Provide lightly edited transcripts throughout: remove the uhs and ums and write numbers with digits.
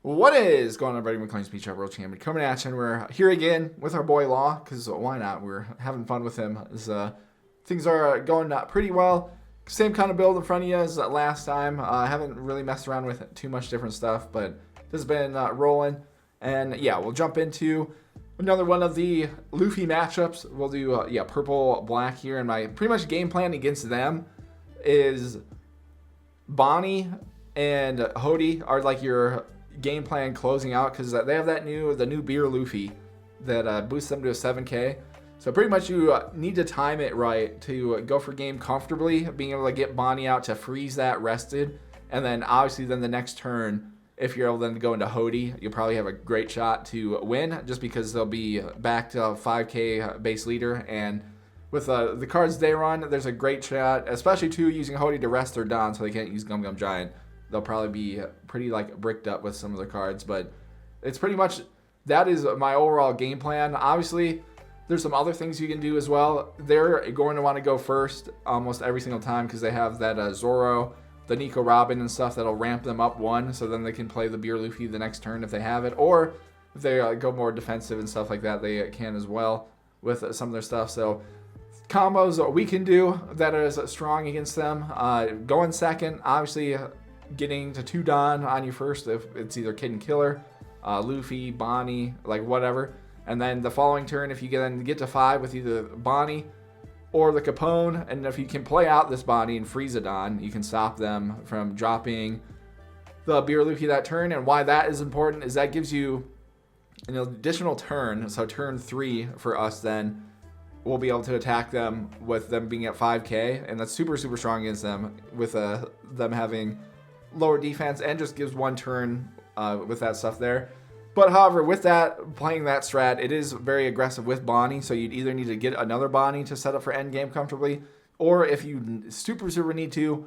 What is going on, everybody? McLean's Beach World Champion coming at you, and we're here again with our boy Law, because why not? We're having fun with him. Things are going pretty well. Same kind of build in front of you as last time. I haven't really messed around with too much different stuff, but this has been rolling. And yeah, we'll jump into another one of the Luffy matchups. We'll do purple black here, and my pretty much game plan against them is Bonnie and Hody are like your game plan closing out, because they have the new beer Luffy that boosts them to a 7k. So pretty much you need to time it right to go for game comfortably, being able to get Bonnie out to freeze that rested, and then obviously then the next turn, if you're able then to go into Hody, you'll probably have a great shot to win, just because they'll be back to 5k base leader, and with the cards they run, there's a great shot, especially too using Hody to rest their Don, so they can't use Gum Gum Giant. They'll probably be pretty like bricked up with some of their cards, but it's pretty much that is my overall game plan. Obviously, there's some other things you can do as well. They're going to want to go first almost every single time, because they have that Zoro, the Nico Robin and stuff that'll ramp them up one, so then they can play the Beer Luffy the next turn if they have it, or if they go more defensive and stuff like that, they can as well with some of their stuff. So combos we can do that is strong against them. Going second, obviously getting to 2 Don on you first if it's either Kid and Killer, Luffy, Bonnie, like whatever. And then the following turn, if you get to 5 with either Bonnie or the Capone, and if you can play out this Bonnie and freeze a Don, you can stop them from dropping the Beer Luffy that turn. And why that is important is that gives you an additional turn. So turn 3 for us then, we'll be able to attack them with them being at 5k, and that's super, super strong against them with them having lower defense, and just gives 1 turn with that stuff there. But however, with that, playing that strat, it is very aggressive with Bonnie, so you'd either need to get another Bonnie to set up for endgame comfortably, or if you super, super need to,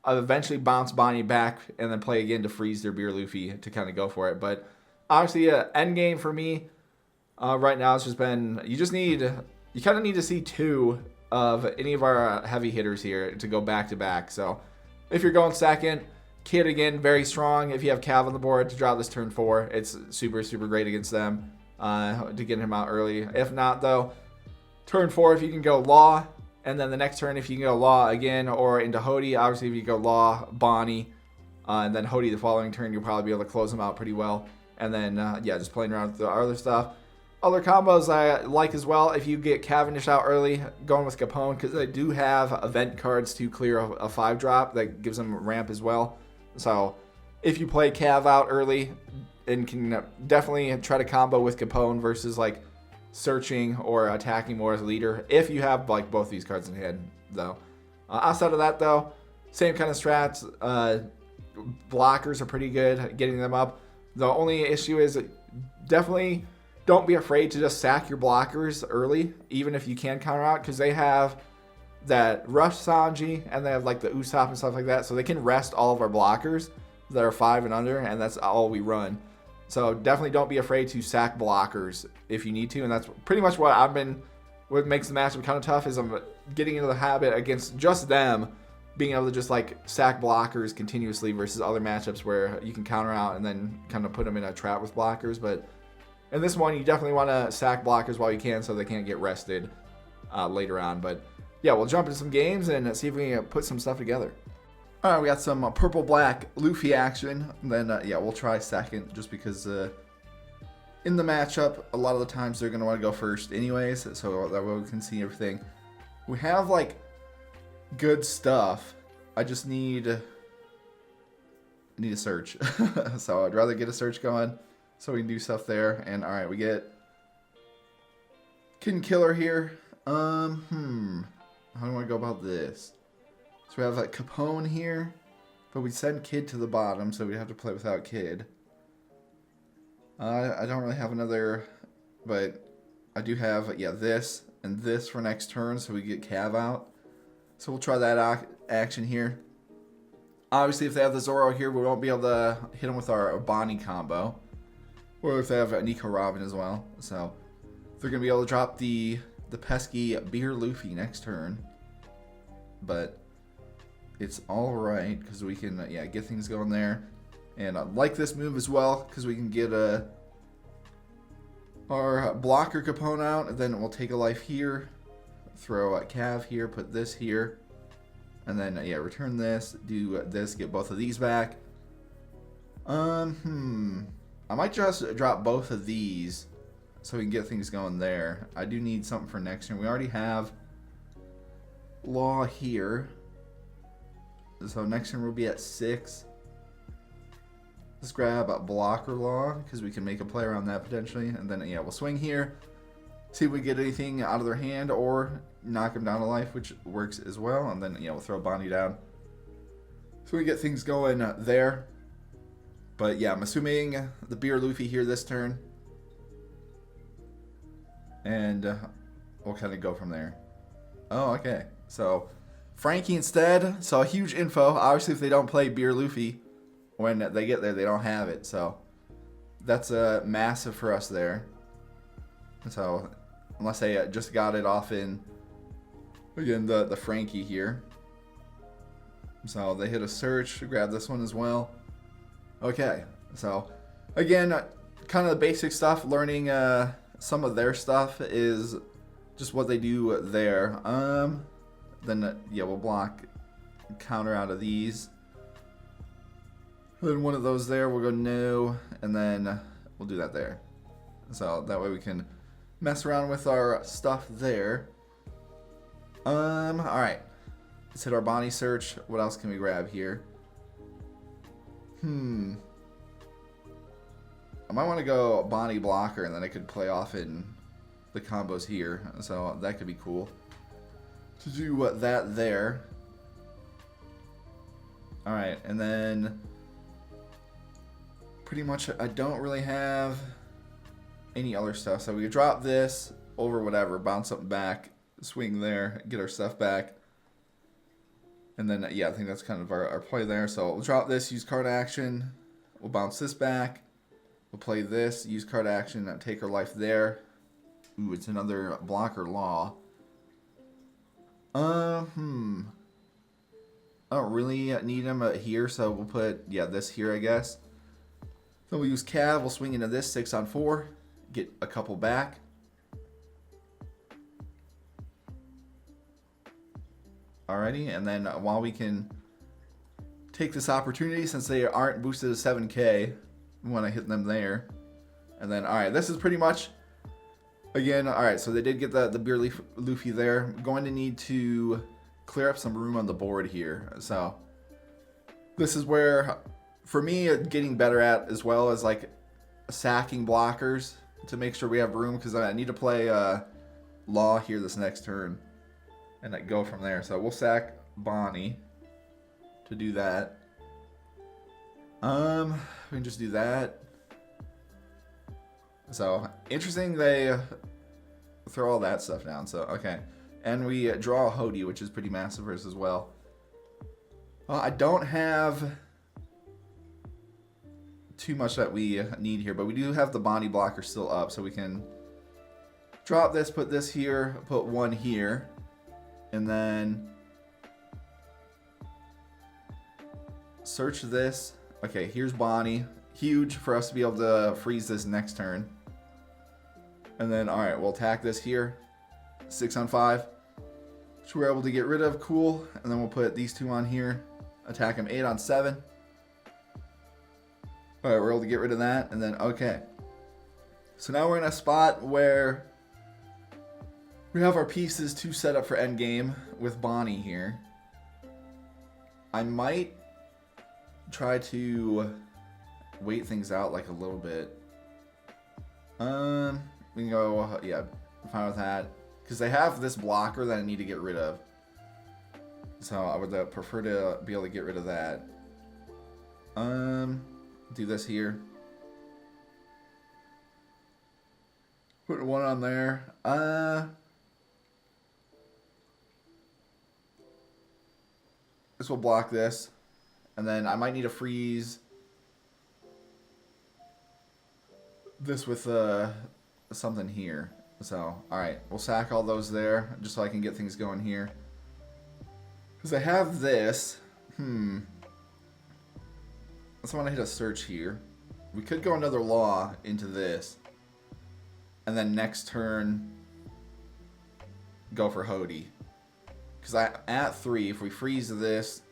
eventually bounce Bonnie back and then play again to freeze their Beer Luffy to kind of go for it. But obviously, endgame for me right now has just been, you kind of need to see 2 of any of our heavy hitters here to go back to back. So if you're going second, Kid again, very strong. If you have Cav on the board to drop this turn 4, it's super, super great against them to get him out early. If not, though, turn 4, if you can go Law, and then the next turn, if you can go Law again or into Hody. Obviously, if you go Law, Bonnie, and then Hody the following turn, you'll probably be able to close them out pretty well. And then, just playing around with the other stuff. Other combos I like as well, if you get Cavendish out early, going with Capone, because they do have event cards to clear a 5-drop that gives them ramp as well. So if you play Cav out early, and can definitely try to combo with Capone versus like searching or attacking more as a leader, if you have like both these cards in hand, though. Outside of that, though, same kind of strats. Blockers are pretty good, getting them up. The only issue is definitely don't be afraid to just sack your blockers early, even if you can counter out, because they have that Rush Sanji, and they have like the Usopp and stuff like that, so they can rest all of our blockers that are 5 and under, and that's all we run. So definitely don't be afraid to sack blockers if you need to, and that's pretty much what makes the matchup kind of tough, is I'm getting into the habit against just them, being able to just like sack blockers continuously versus other matchups where you can counter out and then kind of put them in a trap with blockers. But in this one, you definitely want to sack blockers while you can so they can't get rested later on. But yeah, we'll jump into some games and see if we can put some stuff together. All right, we got some purple-black Luffy action. Then, we'll try second just because in the matchup, a lot of the times they're going to want to go first anyways, so that way we can see everything. We have, like, good stuff. I just need a search. So I'd rather get a search going so we can do stuff there. And, all right, we get Kid and Killer here. How do I go about this? So we have like Capone here, but we send Kid to the bottom, so we have to play without Kid. I don't really have another, but I do have, this and this for next turn, so we get Cav out. So we'll try that action here. Obviously, if they have the Zoro here, we won't be able to hit them with our Bonnie combo. Or if they have a Nico Robin as well. So they're going to be able to drop the pesky Beer Luffy next turn. But it's alright, because we can get things going there. And I like this move as well because we can get our blocker component out, and then we'll take a life here, throw a cav here, put this here, and then yeah, return this, do this, get both of these back. I might just drop both of these so we can get things going there. I do need something for next turn. We already have law here, so next turn we'll be at 6. Let's grab a blocker law because we can make a play around that potentially, and then yeah, we'll swing here, see if we get anything out of their hand or knock them down to life, which works as well, and then yeah, we'll throw Bonnie down so we get things going there. But yeah, I'm assuming the BB Luffy here this turn, and we'll kind of go from there. Oh, okay. So Frankie instead. So huge info. Obviously, if they don't play BB Luffy when they get there, they don't have it. So that's massive for us there. So unless they just got it off in, again, the Frankie here. So they hit a search, grab this one as well. Okay, so again, kind of the basic stuff. Learning some of their stuff is just what they do there. Then yeah, we'll block counter out of these. Then one of those there, we'll go no, and then we'll do that there. So that way we can mess around with our stuff there. All right, let's hit our Bonnie search. What else can we grab here? I might want to go Bonnie blocker, and then I could play off in the combos here. So that could be cool to do that there. All right, and then pretty much I don't really have any other stuff. So we could drop this over whatever, bounce something back, swing there, get our stuff back. And then, yeah, I think that's kind of our play there. So we'll drop this, use card action. We'll bounce this back. We'll play this, use card action, take our life there. Ooh, it's another blocker law. I don't really need him here, so we'll put, yeah, this here, I guess. So we'll use Cav. We'll swing into this 6 on 4. Get a couple back. Alrighty, and then while we can take this opportunity, since they aren't boosted to 7k, we want to hit them there. And then, alright, this is pretty much, again, alright, so they did get the BB Luffy there. I'm going to need to clear up some room on the board here. So this is where, for me, getting better at, as well as like sacking blockers to make sure we have room, because I need to play Law here this next turn. And I go from there. So we'll sack Bonnie to do that. We can just do that. So interesting, they throw all that stuff down. So okay, and we draw a Hody, which is pretty massive for us as well. I don't have too much that we need here, but we do have the Bonnie blocker still up, so we can drop this, put this here, put one here. And then search this. Okay, here's Bonnie. Huge for us to be able to freeze this next turn. And then, all right, we'll attack this here. 6 on 5, which we're able to get rid of. Cool. And then we'll put these 2 on here. Attack them 8 on 7. All right, we're able to get rid of that. And then, okay. So now we're in a spot where we have our pieces to set up for Endgame with Bonnie here. I might try to wait things out like a little bit. We can go, yeah, I'm fine with that. Because they have this blocker that I need to get rid of. So I would prefer to be able to get rid of that. Do this here. Put 1 on there. This will block this. And then I might need to freeze this with something here. So, alright. We'll sack all those there, just so I can get things going here. Because I have this. So I want to hit a search here. We could go another law into this. And then next turn, go for Hody. Because at 3, if we freeze this,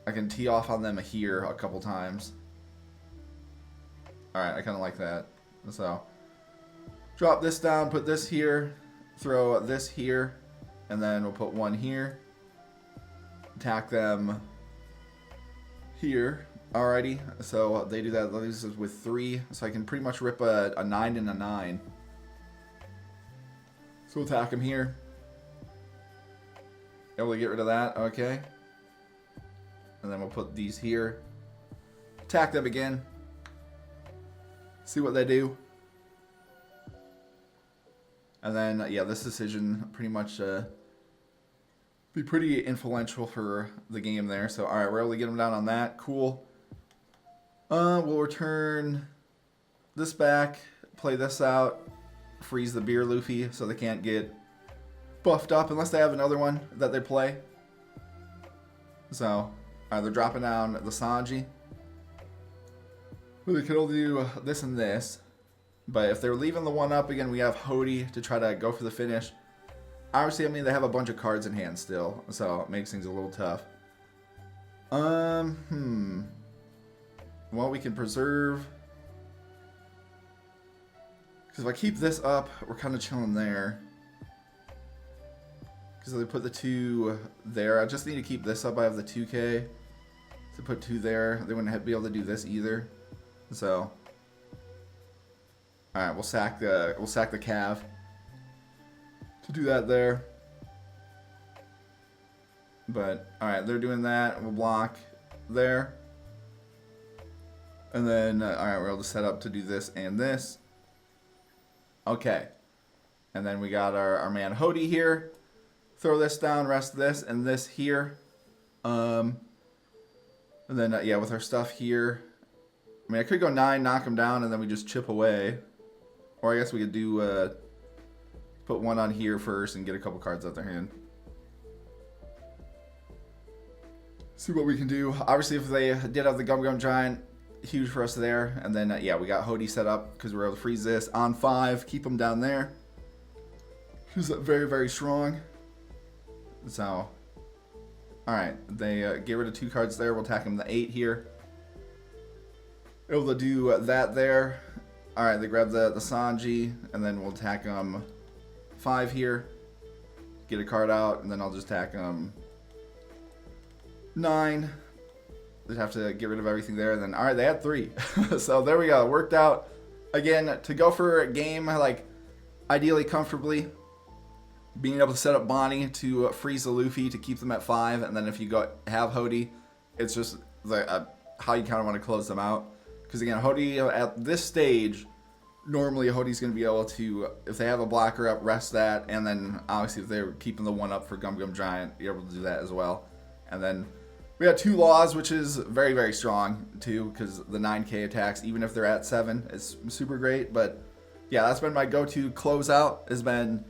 I can tee off on them here a couple times. Alright, I kind of like that. So, drop this down, put this here, throw this here, and then we'll put one here. Attack them here. Alrighty, so they do that. This is with 3, so I can pretty much rip a 9 and a 9. So we'll attack them here. Able to get rid of that, okay. And then we'll put these here. Attack them again. See what they do. And then, yeah, this decision pretty much be pretty influential for the game there. So, alright, we're able to get them down on that. Cool. We'll return this back, play this out, freeze the Beer Luffy so they can't get buffed up unless they have another one that they play. So, they're dropping down the Sanji. Well, they can only do this and this. But if they're leaving the one up, again, we have Hody to try to go for the finish. Obviously, I mean, they have a bunch of cards in hand still, so it makes things a little tough. Well, we can preserve. Because if I keep this up, we're kind of chilling there. Because they put the 2 there. I just need to keep this up. I have the 2K. To put 2 there. They wouldn't be able to do this either. So. Alright, we'll sack the Cav. To do that there. But, alright, they're doing that. We'll block there. And then, alright, we're able to set up to do this and this. Okay. And then we got our man Hody here. Throw this down, rest this, and this here. And then, yeah, with our stuff here. I mean, I could go 9, knock him down, and then we just chip away. Or I guess we could do, put 1 on here first and get a couple cards out their hand. See what we can do. Obviously, if they did have the Gum Gum Giant, huge for us there. And then, yeah, we got Hody set up because we were able to freeze this on 5, keep him down there. He's very, very strong. So, alright, they get rid of 2 cards there. We'll attack him the 8 here. Able to do that there. Alright, they grab the Sanji, and then we'll attack him 5 here. Get a card out, and then I'll just attack him 9. They'd have to get rid of everything there. And then, alright, they had 3. So there we go. It worked out. Again, to go for a game, like, ideally comfortably, being able to set up Bonnie to freeze the Luffy to keep them at 5. And then if you have Hody, it's just how you kind of want to close them out. Because again, Hody, at this stage, normally Hody's going to be able to, if they have a blocker up, rest that. And then, obviously, if they're keeping the 1 up for Gum Gum Giant, you're able to do that as well. And then we got 2 laws, which is very, very strong, too. Because the 9K attacks, even if they're at 7, is super great. But, yeah, that's been my go-to closeout, has been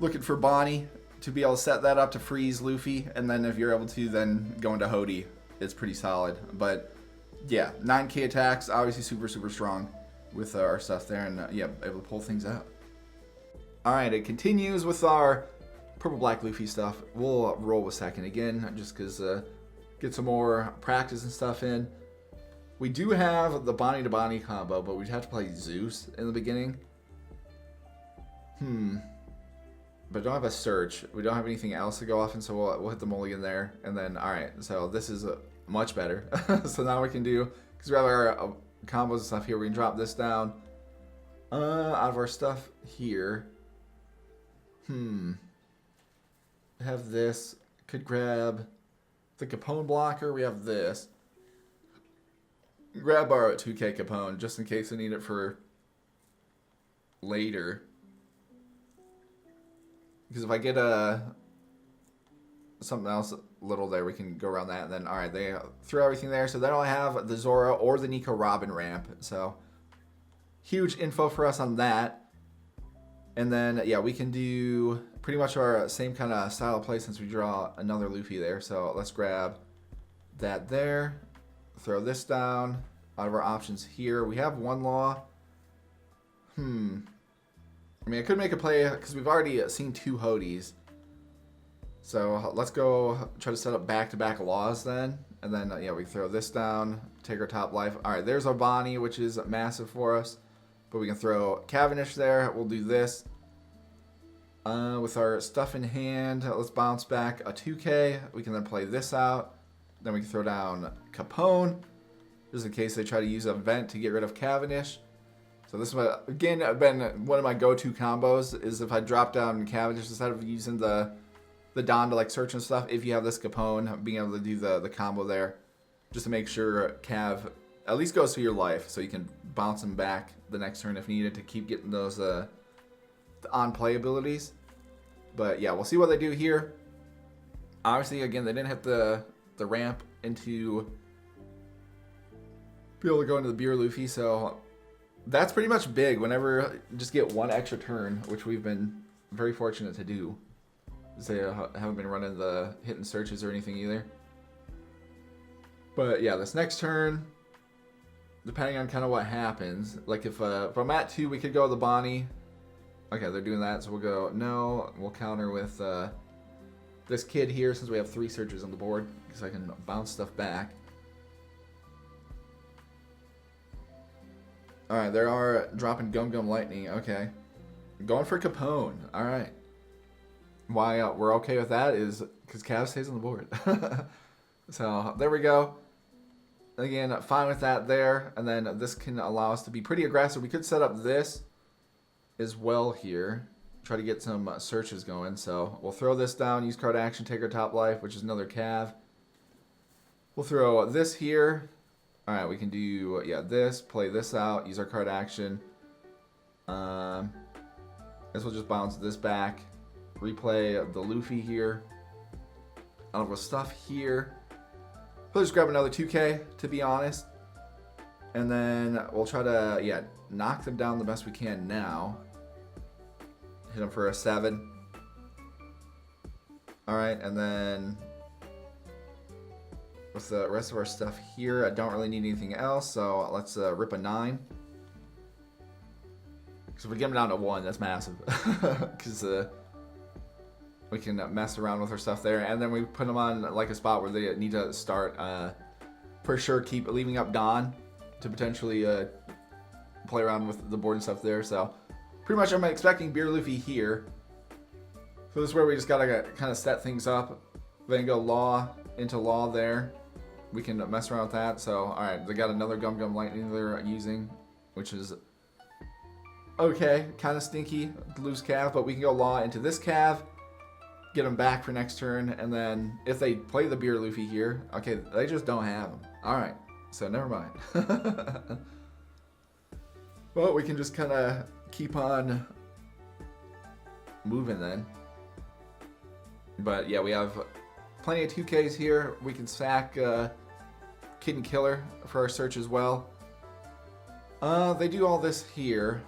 looking for Bonnie to be able to set that up to freeze Luffy. And then if you're able to, then go into Hody. It's pretty solid. But yeah, 9K attacks, obviously super, super strong with our stuff there, and yeah, able to pull things out. Alright, it continues with our purple black Luffy stuff. We'll roll with second again, just because get some more practice and stuff in. We do have the Bonnie to Bonnie combo, but we'd have to play Zeus in the beginning. But don't have a search. We don't have anything else to go off, and so we'll hit the mulligan there. And then, alright, so this is much better. So now we can do, because we have our combos and stuff here, we can drop this down out of our stuff here. Have this. Could grab the Capone blocker. We have this. Grab our 2K Capone just in case we need it for later. Because if I get something else little there, we can go around that. And then, alright, they threw everything there. So then I'll have the Zora or the Nico Robin ramp. So, huge info for us on that. And then, yeah, we can do pretty much our same kind of style of play since we draw another Luffy there. So let's grab that there. Throw this down. Out of our options here, we have one law. I mean, I could make a play because we've already seen 2 Hodies. So let's go try to set up back-to-back laws then. And then, yeah, we throw this down, take our top life. All right, there's our Bonnie, which is massive for us. But we can throw Cavendish there. We'll do this. With our stuff in hand, let's bounce back a 2K. We can then play this out. Then we can throw down Capone, just in case they try to use a vent to get rid of Cavendish. So this is what, again, been one of my go-to combos, is if I drop down Cavendish instead of using the Don to like search and stuff. If you have this Capone, being able to do the combo there, just to make sure Cav at least goes through your life, so you can bounce him back the next turn if needed to keep getting those the on-play abilities. But yeah, we'll see what they do here. Obviously, again, they didn't hit the ramp into be able to go into the BB Luffy, so that's pretty much big whenever you just get one extra turn, which we've been very fortunate to do. They haven't been running the hitting searches or anything either. But yeah, this next turn, depending on kind of what happens, like if I'm at 2, we could go the Bonnie. Okay, they're doing that, so we'll go no. We'll counter with this kid here since we have 3 searches on the board, because I can bounce stuff back. Alright, they are dropping Gum Gum Lightning. Okay. Going for Capone. Alright. Why we're okay with that is because Cav stays on the board. So, there we go. Again, fine with that there. And then this can allow us to be pretty aggressive. We could set up this as well here. Try to get some searches going. So, we'll throw this down. Use card action. Take our top life, which is another Cav. We'll throw this here. Alright, we can do, yeah, this, play this out, use our card action. Guess we'll just bounce this back. Replay the Luffy here. Out of our stuff here. We'll just grab another 2K, to be honest. And then we'll try to, yeah, knock them down the best we can now. Hit them for a 7. Alright, and then with the rest of our stuff here, I don't really need anything else, so let's rip a 9. Because if we get them down to 1, that's massive. Because we can mess around with our stuff there, and then we put them on like a spot where they need to start. For sure, keep leaving up Don to potentially play around with the board and stuff there. So pretty much I'm expecting BB Luffy here. So this is where we just gotta kind of set things up. Then go Law into Law there. We can mess around with that. So, alright, they got another Gum Gum Lightning they're using, which is okay, kind of stinky to lose Cav, but we can go Law into this Cav, get them back for next turn, and then if they play the BB Luffy here, okay, they just don't have them. Alright, so never mind. Well, we can just kind of keep on moving then. But yeah, we have plenty of 2Ks here. We can sack Kid and Killer for our search as well. They do all this here.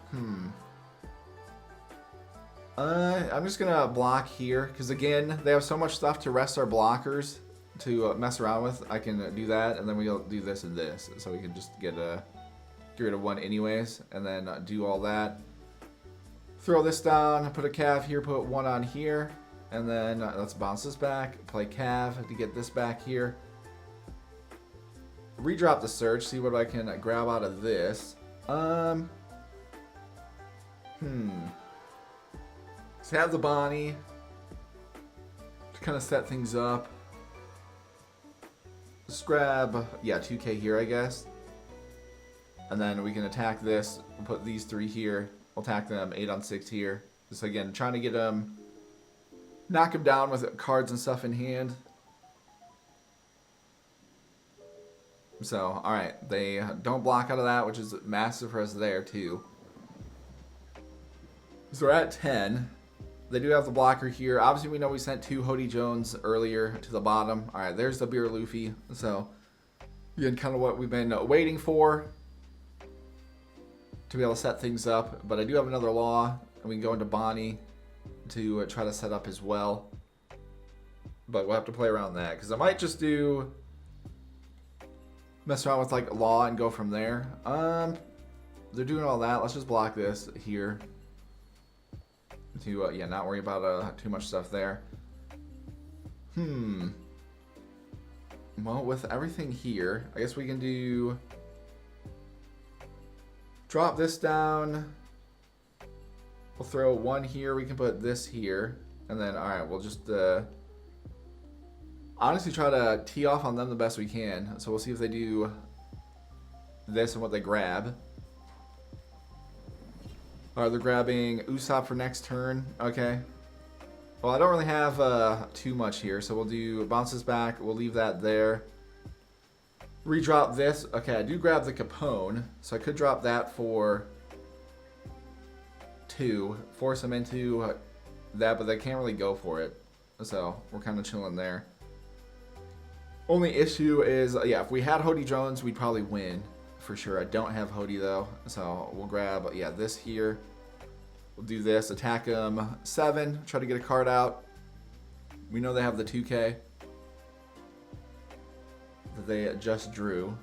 I'm just gonna block here because again, they have so much stuff to rest our blockers to mess around with. I can do that, and then we'll do this and this, so we can just get rid of 1 anyways, and then do all that. Throw this down, put a Cav here, put 1 on here, and then let's bounce this back. Play Cav to get this back here. Redrop the search, see what I can grab out of this. Let's have the Bonnie to kind of set things up. Let's grab, yeah, 2K here, I guess. And then we can attack this. We'll put these 3 here. We'll attack them 8 on 6 here. Just again, trying to get them, knock them down with cards and stuff in hand. So, alright, they don't block out of that, which is massive for us there, too. So we're at 10. They do have the blocker here. Obviously, we know we sent 2 Hody Jones earlier to the bottom. Alright, there's the BB Luffy. So, again, kind of what we've been waiting for to be able to set things up. But I do have another Law, and we can go into Bonnie to try to set up as well. But we'll have to play around that, because I might just do mess around with like Law and go from there. They're doing all that. Let's just block this here. To yeah, not worry about too much stuff there. Well, with everything here, I guess we can do drop this down. We'll throw one here. We can put this here, and then all right, we'll just honestly try to tee off on them the best we can. So we'll see if they do this and what they grab. All right, they're grabbing Usopp for next turn. Okay. Well, I don't really have too much here, so we'll do bounces back. We'll leave that there. Redrop this. Okay, I do grab the Capone, so I could drop that for 2. Force them into that, but they can't really go for it. So we're kind of chilling there. Only issue is, yeah, if we had Hody Jones, we'd probably win for sure. I don't have Hody though, so we'll grab, yeah, this here. We'll do this, attack them 7, try to get a card out. We know they have the 2K that they just drew.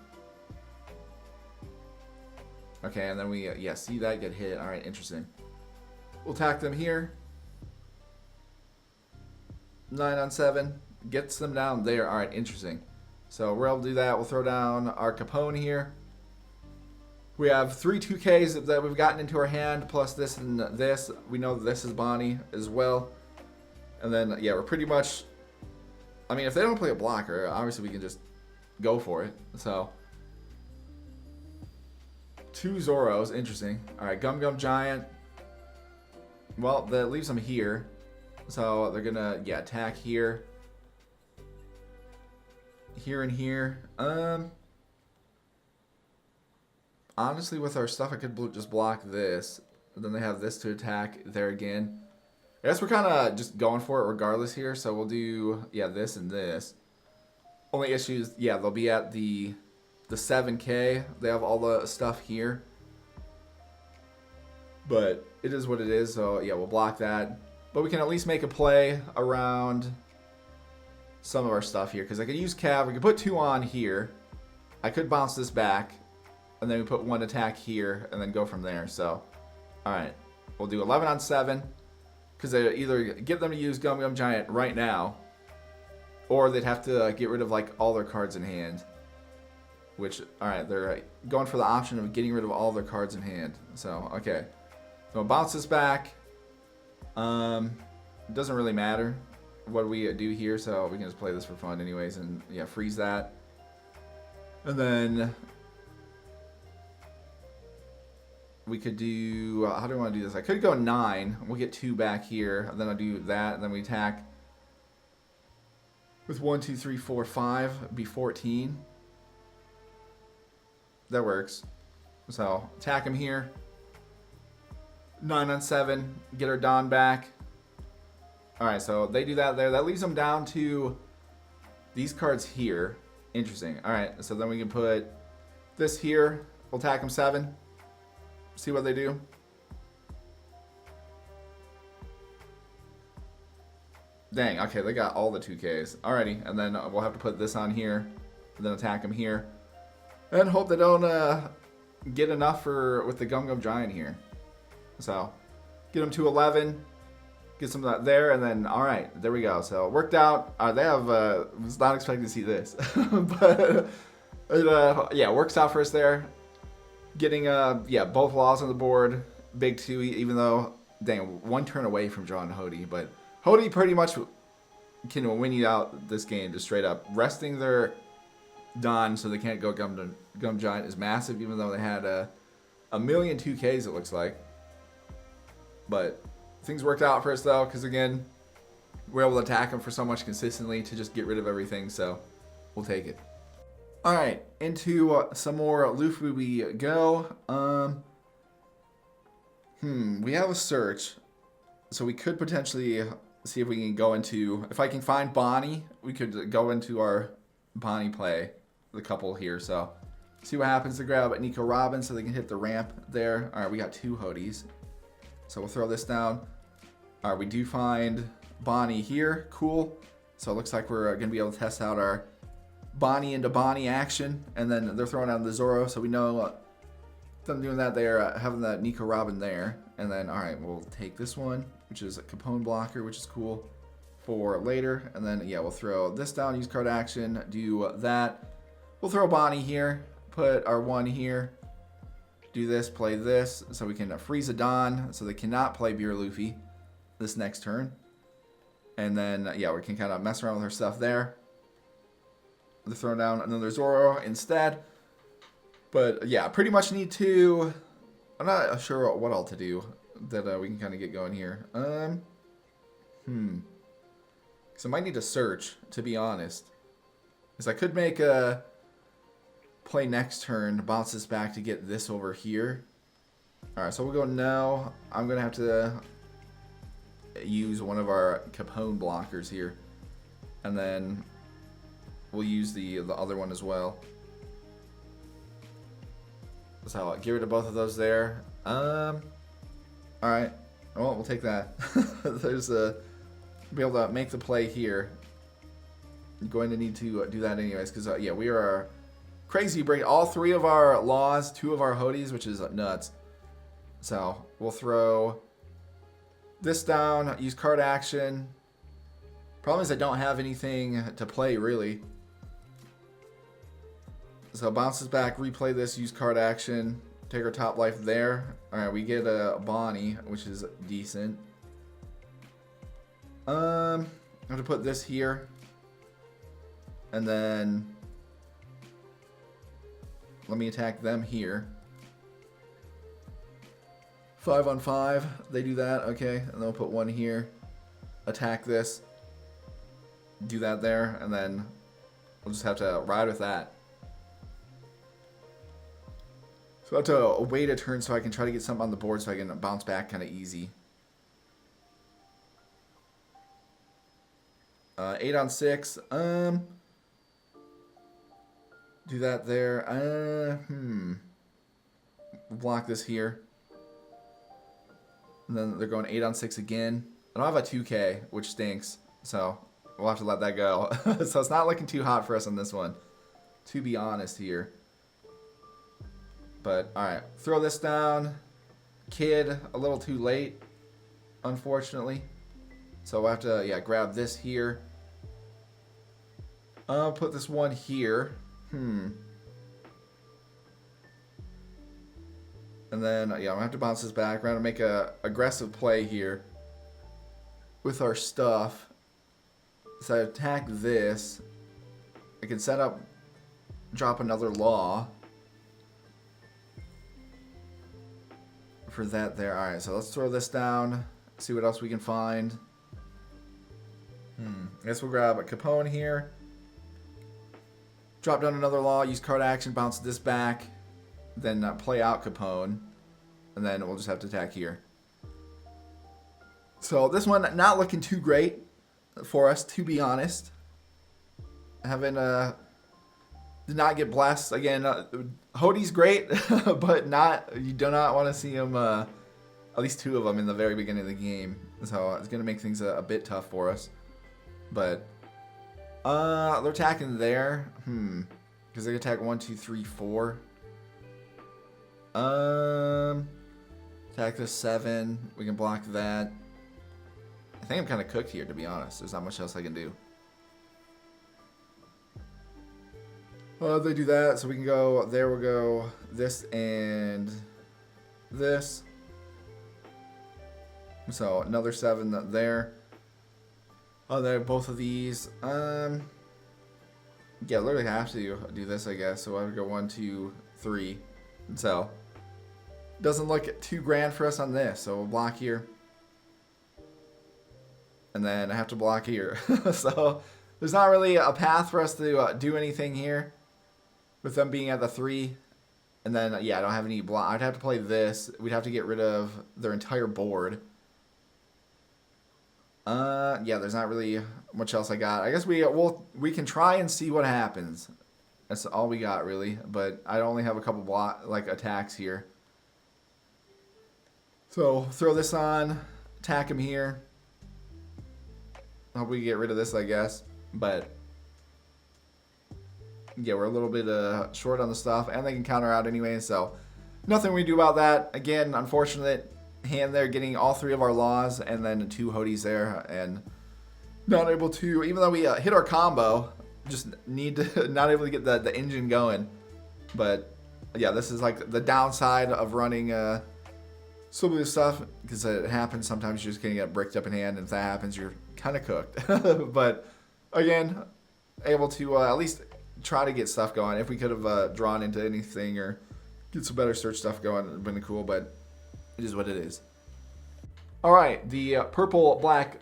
Okay, and then we, yeah, see that get hit. All right, interesting. We'll attack them here. 9 on 7, gets them down there. All right, interesting. So we're able to do that. We'll throw down our Capone here. We have 3 2Ks that we've gotten into our hand, plus this and this. We know that this is Bonnie as well. And then, yeah, we're pretty much... I mean, if they don't play a blocker, obviously we can just go for it. So, 2 Zoros, interesting. All right, Gum Gum Giant. Well, that leaves them here. So they're going to, yeah, attack here. Here and here. Honestly, with our stuff, I could just block this. And then they have this to attack there again. I guess we're kind of just going for it regardless here. So we'll do, yeah, this and this. Only issues, yeah, they'll be at the 7K. They have all the stuff here. But it is what it is. So, yeah, we'll block that. But we can at least make a play around some of our stuff here. Because I could use Cav. We could put 2 on here. I could bounce this back. And then we put 1 attack here, and then go from there. So, all right. We'll do 11 on 7. Because they either get them to use Gum Gum Giant right now, or they'd have to get rid of, like, all their cards in hand. Which, all right, they're going for the option of getting rid of all their cards in hand. So, okay. So we'll bounce this back. It doesn't really matter what we do here, so we can just play this for fun anyways. And, yeah, freeze that. And then... we could do, how do I want to do this? I could go 9. We'll get 2 back here. And then I'll do that. And then we attack with 1, 2, 3, 4, 5. Be 14. That works. So attack him here. 9 on 7. Get our Don back. Alright, so they do that there. That leaves them down to these cards here. Interesting. Alright, so then we can put this here. We'll attack him 7. See what they do. Dang, okay, they got all the 2Ks. Alrighty, and then we'll have to put this on here, and then attack them here. And hope they don't get enough with the Gum Gum Giant here. So, get them to 11. Get some of that there, and then, alright, there we go. So, it worked out. They have, was not expecting to see this. But, yeah, works out for us there. Getting, yeah, both laws on the board. Big 2, even though, dang, 1 turn away from drawing Hody. But Hody pretty much can win you out this game just straight up. Resting their Don so they can't go Gum Giant is massive, even though they had a million 2Ks, it looks like. But things worked out for us, though, because, again, we're able to attack them for so much consistently to just get rid of everything. So we'll take it. Alright, into some more Luffy we go. We have a search. So we could potentially see if we can go into... if I can find Bonnie, we could go into our Bonnie play. The couple here, so... see what happens to grab Nico Robin so they can hit the ramp there. Alright, we got 2 Hodys. So we'll throw this down. Alright, we do find Bonnie here. Cool. So it looks like we're going to be able to test out our Bonnie into Bonnie action, and then they're throwing out the Zoro, so we know them doing that. They're having that Nico Robin there, and then all right, we'll take this one, which is a Capone blocker, which is cool for later, and then yeah, we'll throw this down, use card action, do that. We'll throw Bonnie here, put our one here, do this, play this, so we can freeze a Don, so they cannot play Beer Luffy this next turn. And then, yeah, we can kind of mess around with our stuff there. They're throwing down another Zoro instead. But, yeah, pretty much need to... I'm not sure what all to do that we can kind of get going here. So I might need to search, to be honest. Because I could make a... play next turn, bounce this back to get this over here. Alright, so we'll go now. I'm going to have to use one of our Capone blockers here. And then we'll use the other one as well. So I'll get rid of both of those there. Alright. Well, we'll take that. There's a... be able to make the play here. I'm going to need to do that anyways, because, yeah, we are... crazy break all three of our laws, two of our hoodies, which is nuts. So we'll throw this down, use card action. Problem is I don't have anything to play really. So bounces back, replay this, use card action, take our top life there. Alright, we get a Bonnie, which is decent. I'm gonna put this here. And then let me attack them here. 5 on 5. They do that. Okay. And then we'll put one here. Attack this. Do that there. And then we'll just have to ride with that. So I have to wait a turn so I can try to get something on the board so I can bounce back kind of easy. 8 on 6. Do that there. Block this here. And then they're going 8 on 6 again. I don't have a 2K, which stinks. So we'll have to let that go. So it's not looking too hot for us on this one, to be honest here. But, alright. Throw this down. Kid, a little too late, unfortunately. So we'll have to, yeah, grab this here. Put this one here. And then, yeah, I'm going to have to bounce this back. We're going to make a aggressive play here with our stuff. So I attack this. I can set up, drop another law. For that there. Alright, so let's throw this down. See what else we can find. I guess we'll grab a Capone here. Drop down another law, use card action, bounce this back. Then play out Capone. And then we'll just have to attack here. So this one not looking too great for us, to be honest. Having did not get blessed. Again, Hodie's great, but you do not want to see him, at least two of them in the very beginning of the game. So it's going to make things a bit tough for us. But they're attacking there. Because they attack 1, 2, 3, 4. Attack this 7. We can block that. I think I'm kind of cooked here, to be honest. There's not much else I can do. They do that, so we can go there. We'll go this and this. So another 7 there. There, both of these. Yeah, literally have to do this, I guess. So I would go 1, 2, 3. So doesn't look too grand for us on this. So we'll block here, and then I have to block here. So there's not really a path for us to do anything here. With them being at the 3. And then, yeah, I don't have any block. I'd have to play this. We'd have to get rid of their entire board. Yeah, there's not really much else I got. I guess we can try and see what happens. That's all we got, really. But I only have a couple attacks here. So, throw this on. Attack him here. Hope we get rid of this, I guess. But yeah, we're a little bit short on the stuff, and they can counter out anyway, so nothing we do about that. Again, unfortunate hand there, getting all 3 of our laws, and then 2 Hodies there, and not able to, even though we hit our combo, just need to, not able to get the engine going. But yeah, this is like the downside of running some of this stuff, because it happens sometimes. You're just gonna get bricked up in hand, and if that happens, you're kind of cooked. But again, able to at least try to get stuff going. If we could have drawn into anything or get some better search stuff going, it would have been cool, but it is what it is. All right, the purple black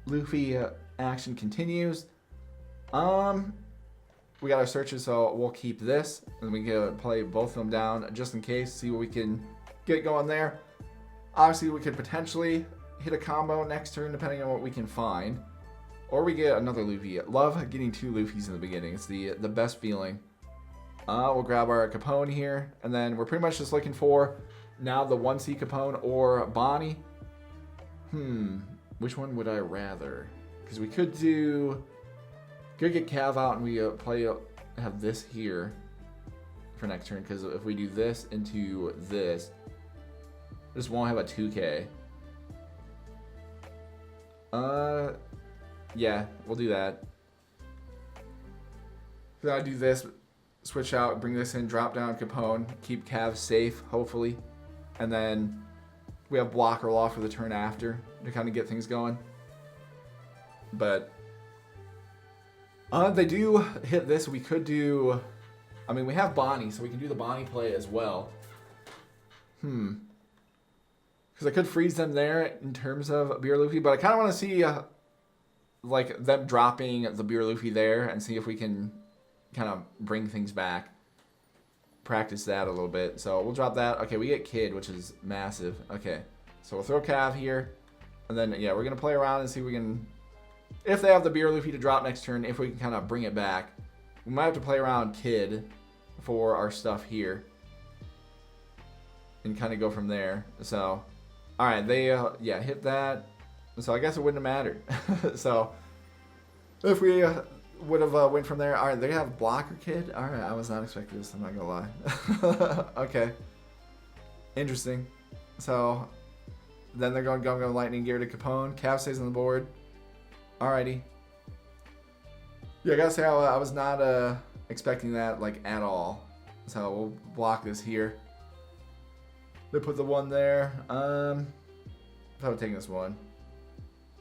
Luffy action continues. We got our searches, so we'll keep this, and we can play both of them down just in case, see what we can get going there. Obviously, we could potentially hit a combo next turn, depending on what we can find. Or we get another Luffy. Love getting 2 Luffys in the beginning. It's the best feeling. We'll grab our Capone here, and then we're pretty much just looking for now the 1C Capone or Bonnie. Which one would I rather? Because we could get Cav out and we have this here for next turn, because if we do this into this won't have a 2K. Yeah, we'll do that. Then I do this, switch out, bring this in, drop down Capone, keep Cav safe, hopefully. And then we have blocker law for the turn after to kind of get things going. But they do hit this. We could do, I mean, we have Bonnie, so we can do the Bonnie play as well. Because I could freeze them there in terms of Beer Luffy, but I kind of want to see like them dropping the Beer Luffy there and see if we can kind of bring things back. Practice that a little bit. So we'll drop that. Okay, we get Kid, which is massive. Okay, so we'll throw Cav here, and then yeah, we're gonna play around and see if we can, if they have the Beer Luffy to drop next turn, if we can kind of bring it back. We might have to play around Kid for our stuff here and kind of go from there. So all right, they yeah, hit that. So I guess it wouldn't have mattered. So if we would have went from there. All right, they have blocker Kid. All right, I was not expecting this, I'm not gonna lie. Okay, interesting. So then they're going Gum Lightning Gear to Capone. Cav stays on the board. Alrighty. Yeah, I gotta say I was not expecting that like at all. So we'll block this here. They put the 1 there. I would take this 1.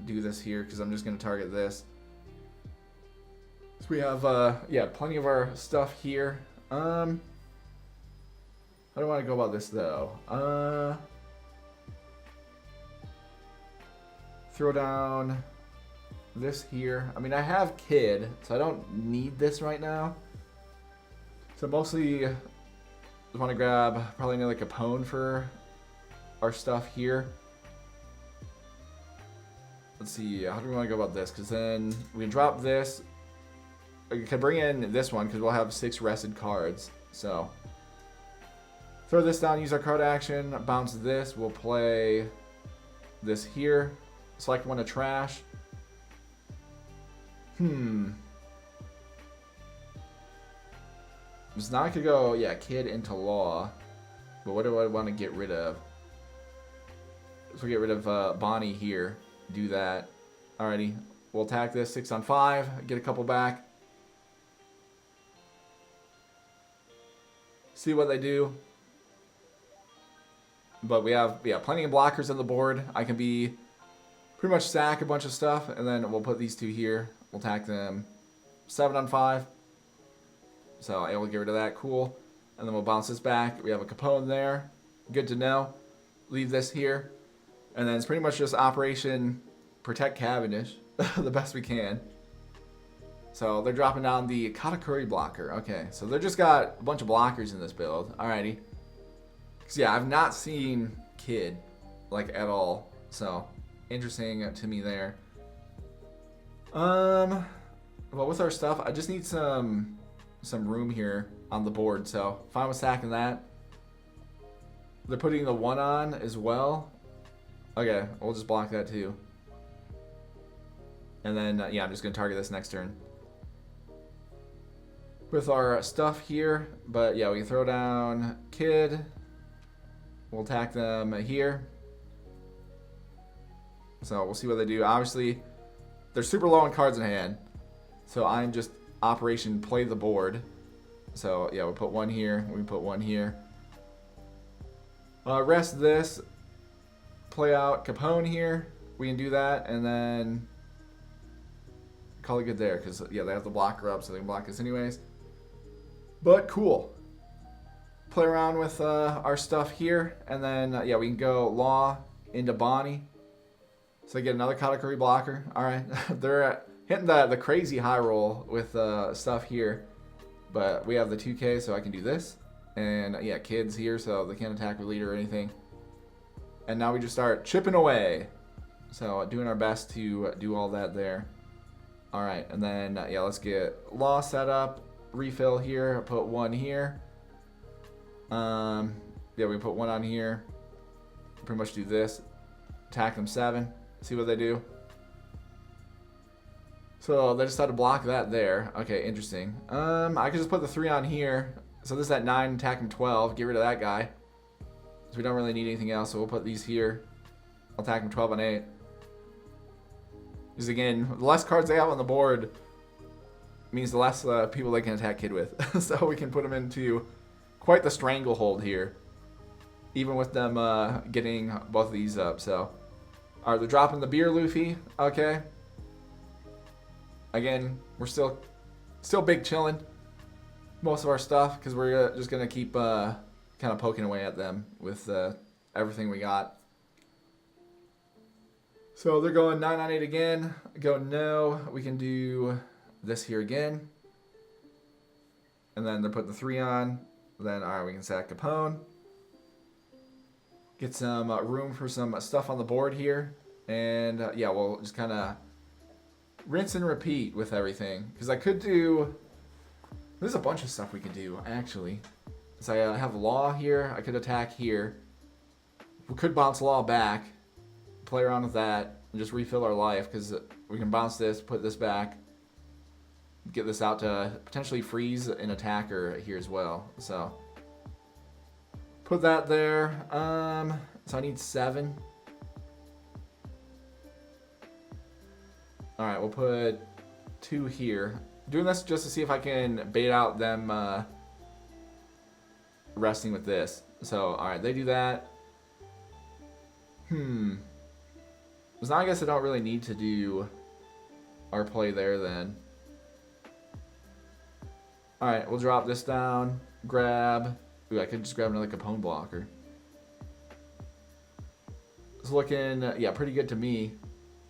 Do this here because I'm just gonna target this. So we have yeah, plenty of our stuff here. How do I want to go about this though? Throw down this here. I mean, I have Kid, so I don't need this right now. So mostly want to grab probably another Capone for our stuff here. Let's see, how do we want to go about this? Because then we can drop this. We can bring in this one because we'll have 6 rested cards. So throw this down, use our card action, bounce this. We'll play this here. Select 1 to trash. It's not gonna go, yeah, Kid into Law. But what do I want to get rid of? So we'll get rid of Bonnie here. Do that. Alrighty. We'll attack this 6 on 5. Get a couple back. See what they do. But we have, yeah, plenty of blockers on the board. I can be pretty much stack a bunch of stuff, and then we'll put these 2 here. We'll attack them 7 on 5. So able to get rid of that. Cool. And then we'll bounce this back. We have a Capone there. Good to know. Leave this here. And then it's pretty much just Operation Protect Cavendish the best we can. So they're dropping down the Katakuri blocker. Okay, so they're just got a bunch of blockers in this build. Alrighty. Because yeah, I've not seen Kid like at all. So interesting to me there. Well, with our stuff, I just need some room here on the board. So fine with stacking that. They're putting the 1 on as well. Okay, we'll just block that too. And then, yeah, I'm just going to target this next turn. with our stuff here. But yeah, we can throw down Kid. We'll attack them here. So we'll see what they do. Obviously, they're super low on cards in hand. So I'm just Operation Play the Board. So yeah, we'll put one here. We put one here. Rest this. Play out Capone here. We can do that. And then call it good there. Because yeah, they have the blocker up so they can block us anyways. But cool. Play around with our stuff here. And then yeah, we can go Law into Bonnie. So I get another category blocker. Alright. They're hitting the crazy high roll with stuff here. But we have the 2K, so I can do this. And yeah, Kids here, so they can't attack with leader or anything. And now we just start chipping away. So doing our best to do all that there. Alright, and then yeah, let's get Law set up. Refill here. Put one here. Yeah, we put one on here. Pretty much do this. Attack them 7. See what they do. So they just had to block that there. Okay, interesting. I could just put the 3 on here. So this is at 9, attack him 12. Get rid of that guy. So we don't really need anything else. So we'll put these here. I'll attack him 12 on 8. Because again, the less cards they have on the board means the less people they can attack Kid with. So we can put them into quite the stranglehold here. Even with them getting both of these up. So, alright, they're dropping the beer Luffy. Okay. Again, we're still big chilling most of our stuff because we're just gonna keep kind of poking away at them with everything we got. So they're going 9 on 8 again. Go no. We can do this here again, and then they're putting the 3 on. Then alright, we can sack Capone. Get some room for some stuff on the board here, and yeah, we'll just kind of rinse and repeat with everything. Because I could do... There's a bunch of stuff we could do, actually. So I have Law here. I could attack here. We could bounce Law back. Play around with that. And just refill our life. Because we can bounce this, put this back. Get this out to potentially freeze an attacker here as well. So put that there. So I need 7. Alright, we'll put 2 here. Doing this just to see if I can bait out them resting with this. So, alright, they do that. So now I guess I don't really need to do our play there then. Alright, we'll drop this down. Grab. Ooh, I could just grab another Capone blocker. It's looking, yeah, pretty good to me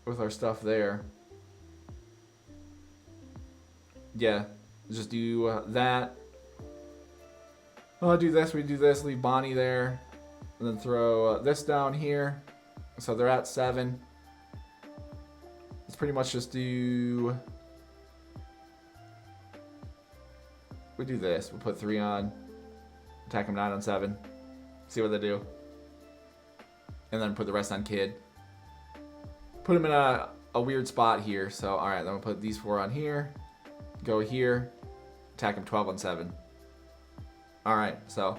with our stuff there. Yeah, just do that. I'll do this, we do this, leave Bonnie there. And then throw this down here. So they're at 7. Let's pretty much just do... We do this, we'll put 3 on. Attack them 9 on 7. See what they do. And then put the rest on Kid. Put him in a weird spot here. So, alright, then we'll put these 4 on here. Go here, attack him 12 on 7. Alright, so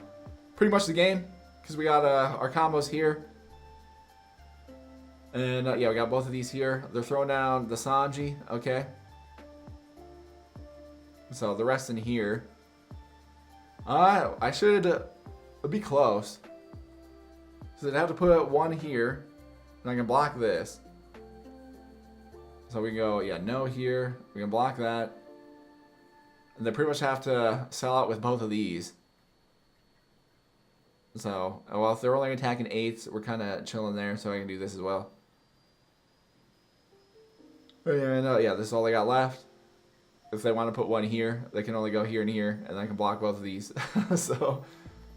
pretty much the game because we got our combos here. And yeah, we got both of these here. They're throwing down the Sanji, okay. So the rest in here. I should be close. So I'd have to put 1 here, and I can block this. So we go, yeah, no here. We can block that. And they pretty much have to sell out with both of these. So, well, if they're only attacking 8s, we're kind of chilling there, so I can do this as well. And yeah, this is all they got left. If they want to put 1 here, they can only go here and here, and I can block both of these. So,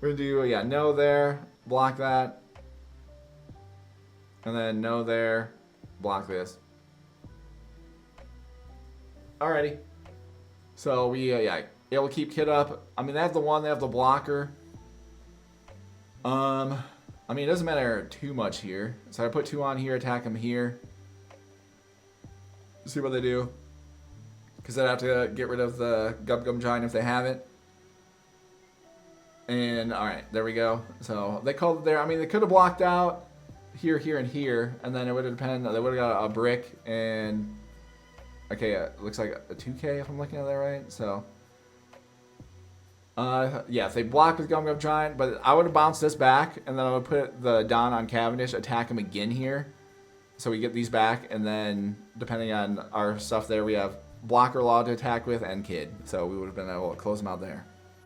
we're going to do, yeah, no there, block that. And then no there, block this. Alrighty. So we, yeah, we'll keep Kid up. I mean, they have the 1, they have the blocker. I mean, it doesn't matter too much here. So I put 2 on here, attack them here. See what they do. Because they'd have to get rid of the Gum Gum Giant if they haven't. And, alright, there we go. So, they called it there. I mean, they could have blocked out here, here, and here. And then it would have depended. They would have got a brick and... Okay, it looks like a 2K if I'm looking at that right. So... yeah, if they block with Gum Gum Giant, but I would have bounced this back, and then I would put the Don on Cavendish, attack him again here, so we get these back, and then, depending on our stuff there, we have Blocker Law to attack with, and Kid, so we would have been able to close them out there.